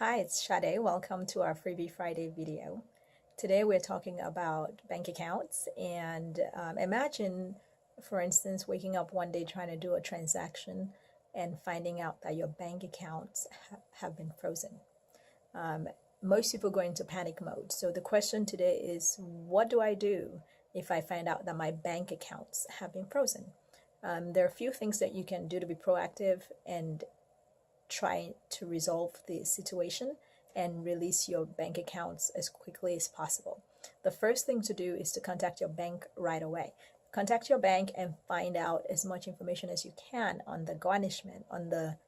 Hi, it's Sade. Welcome to our Freebie Friday video. Today we're talking about bank accounts and imagine, for instance, waking up one day trying to do a transaction and finding out that your bank accounts have been frozen. Um, Most people go into panic mode. So the question today is, what do I do if I find out that my bank accounts have been frozen? There are a few things that you can do to be proactive and try to resolve the situation and release your bank accounts as quickly as possible. The first thing to do is to contact your bank right away. Contact your bank and find out as much information as you can on the garnishment, on the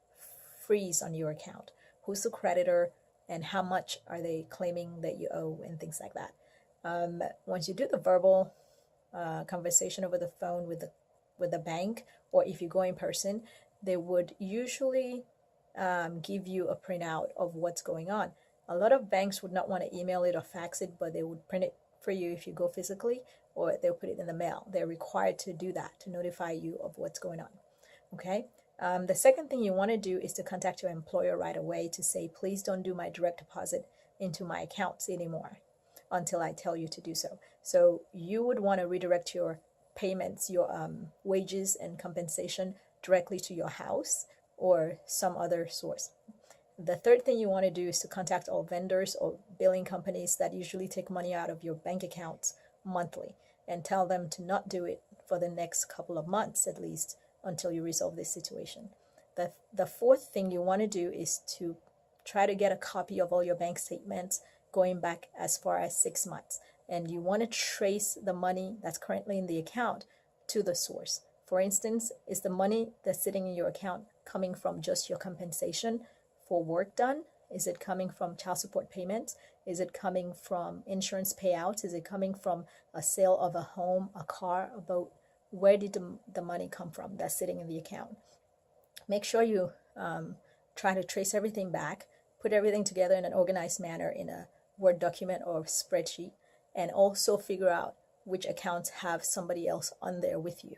freeze on your account. Who's the creditor and how much are they claiming that you owe and things like that. Once you do the verbal conversation over the phone with the bank, or if you go in person, they would usually give you a printout of what's going on. A lot of banks would not want to email it or fax it, but they would print it for you if you go physically, or they'll put it in the mail. They're required to do that to notify you of what's going on. Okay. The second thing you want to do is to contact your employer right away to say, please don't do my direct deposit into my accounts anymore until I tell you to do so. So you would want to redirect your payments, your wages and compensation directly to your house or some other source. The third thing you want to do is to contact all vendors or billing companies that usually take money out of your bank accounts monthly and tell them to not do it for the next couple of months at least until you resolve this situation. The fourth thing you want to do is to try to get a copy of all your bank statements going back as far as 6 months. And you want to trace the money that's currently in the account to the source. For instance, is the money that's sitting in your account coming from just your compensation for work done? Is it coming from child support payments? Is it coming from insurance payouts? Is it coming from a sale of a home, a car, a boat? Where did the money come from that's sitting in the account? Make sure you try to trace everything back, put everything together in an organized manner in a Word document or spreadsheet, and also figure out which accounts have somebody else on there with you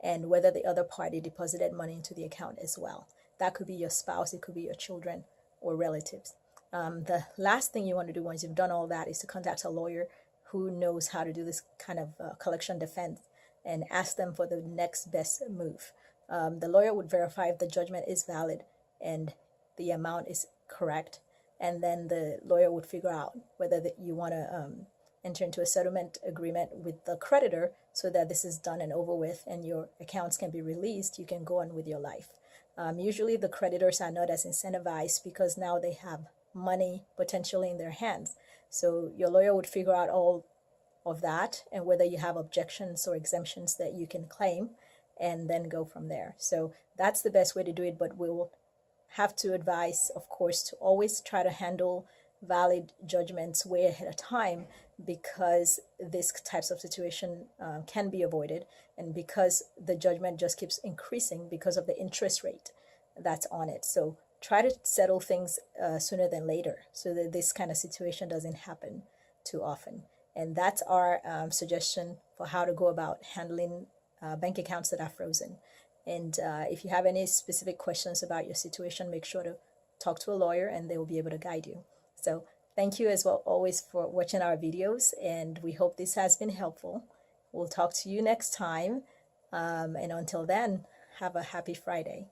and whether the other party deposited money into the account as well. That could be your spouse, it could be your children or relatives. The last thing you want to do once you've done all that is to contact a lawyer who knows how to do this kind of collection defense and ask them for the next best move. The lawyer would verify if the judgment is valid and the amount is correct, and then the lawyer would figure out whether you want to enter into a settlement agreement with the creditor so that this is done and over with and your accounts can be released. You can go on with your life. Usually the creditors are not as incentivized because now they have money potentially in their hands. So your lawyer would figure out all of that and whether you have objections or exemptions that you can claim and then go from there. So that's the best way to do it, but we'll have to advise, of course, to always try to handle valid judgments way ahead of time because these types of situation can be avoided, and because the judgment just keeps increasing because of the interest rate that's on it. So try to settle things sooner than later so that this kind of situation doesn't happen too often. And that's our suggestion for how to go about handling bank accounts that are frozen. And if you have any specific questions about your situation, make sure to talk to a lawyer and they will be able to guide you. So thank you as well always for watching our videos, and we hope this has been helpful. We'll talk to you next time. And until then, have a happy Friday.